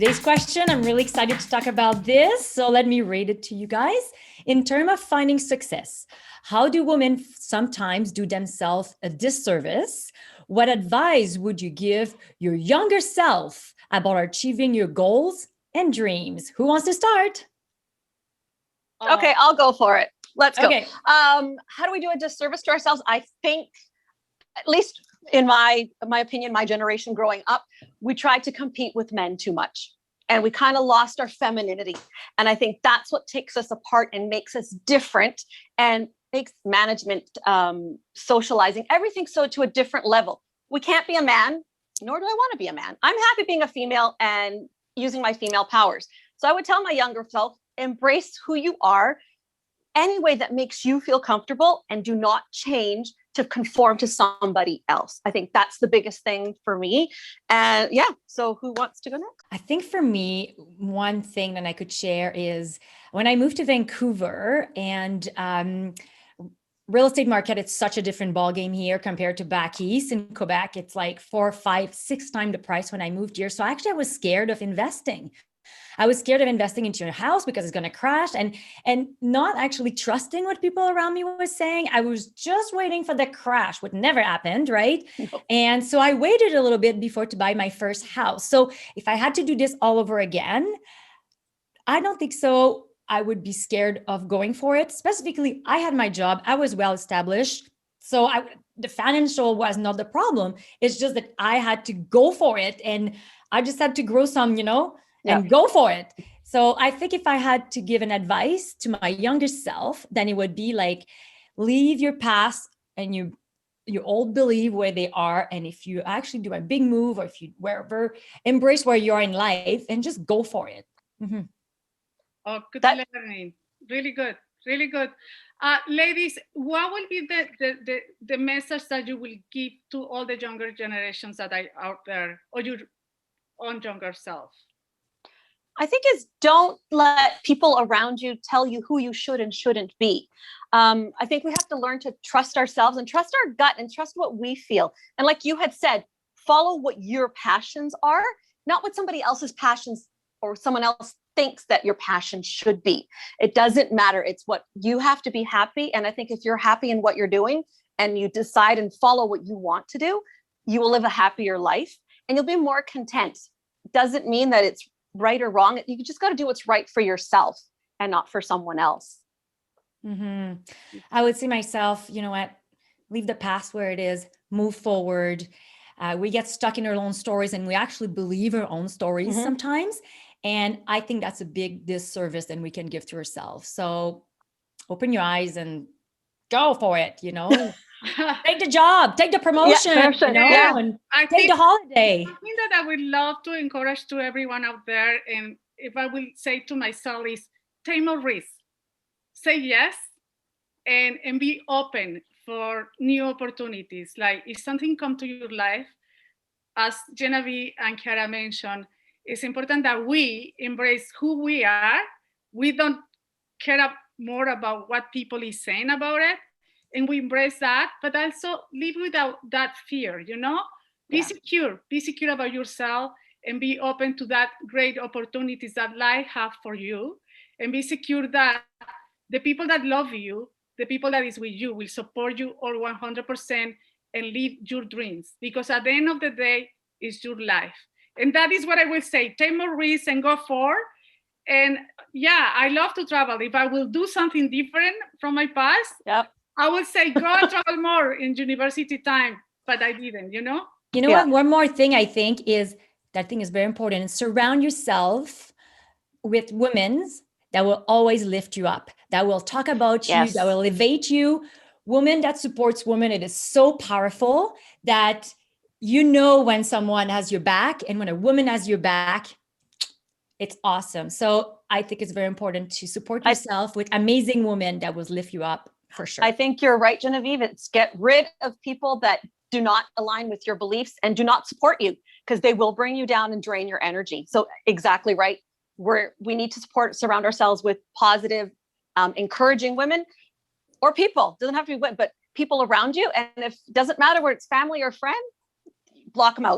today's question. I'm really excited to talk about this. So let me read it to you guys. In terms of finding success, how do women sometimes do themselves a disservice? What advice would you give your younger self about achieving your goals and dreams? Who wants to start? Okay, I'll go for it. Let's go. Okay. How do we do a disservice to ourselves? I think, at least in my opinion, my generation growing up, we tried to compete with men too much. And we kind of lost our femininity. And I think that's what takes us apart and makes us different and makes management, socializing, everything so to a different level. We can't be a man, nor do I want to be a man. I'm happy being a female and using my female powers. So I would tell my younger self, embrace who you are any way that makes you feel comfortable and do not change to conform to somebody else. I think that's the biggest thing for me. And yeah, so who wants to go next? I think for me, one thing that I could share is when I moved to Vancouver and real estate market, it's such a different ballgame here compared to back east in Quebec. It's like 4, 5, 6 times the price when I moved here. So actually I was scared of investing. I was scared of investing into a house because it's going to crash and not actually trusting what people around me were saying. I was just waiting for the crash, which never happened, right? No. And so I waited a little bit before to buy my first house. So if I had to do this all over again, I don't think so. I would be scared of going for it. Specifically, I had my job. I was well established. So the financial was not the problem. It's just that I had to go for it. And I just had to grow some, and go for it. So I think if I had to give an advice to my younger self, then it would be like, leave your past and your old belief where they are. And if you actually do a big move or if you wherever, embrace where you are in life and just go for it. Mm-hmm. Oh, good learning. Really good. Really good. Ladies, what will be the message that you will give to all the younger generations that are out there or your own younger self? I think is don't let people around you tell you who you should and shouldn't be. I think we have to learn to trust ourselves and trust our gut and trust what we feel. And like you had said, follow what your passions are, not what somebody else's passions or someone else thinks that your passion should be. It doesn't matter. It's what you have to be happy. And I think if you're happy in what you're doing and you decide and follow what you want to do, you will live a happier life and you'll be more content. Doesn't mean that it's right or wrong. You just got to do what's right for yourself and not for someone else. Mm-hmm. I would say myself, you know what, leave the past where it is, move forward. We get stuck in our own stories and we actually believe our own stories sometimes. And I think that's a big disservice that we can give to ourselves. So open your eyes and go for it, Take the job, take the promotion, and take the holiday. I think that I would love to encourage to everyone out there. And if I will say to myself is take more risk, say yes, and be open for new opportunities. Like if something comes to your life, as Genevieve and Chiara mentioned, it's important that we embrace who we are. We don't care more about what people is saying about it. And we embrace that, but also live without that fear, Be secure about yourself and be open to that great opportunities that life have for you. And be secure that the people that love you, the people that is with you will support you all 100% and live your dreams. Because at the end of the day, it's your life. And that is what I will say, take more risks and go for. And yeah, I love to travel. If I will do something different from my past, I would say go and travel more in university time, but I didn't, You know what? One more thing I think is very important. Surround yourself with women that will always lift you up, that will talk about you, that will elevate you. Women that supports women, it is so powerful that when someone has your back, and when a woman has your back, it's awesome. So I think it's very important to support yourself with amazing women that will lift you up. For sure. I think you're right, Genevieve. It's get rid of people that do not align with your beliefs and do not support you because they will bring you down and drain your energy. So exactly right. We need to surround ourselves with positive, encouraging women or people. Doesn't have to be women, but people around you. And if it doesn't matter where it's family or friend, block them out.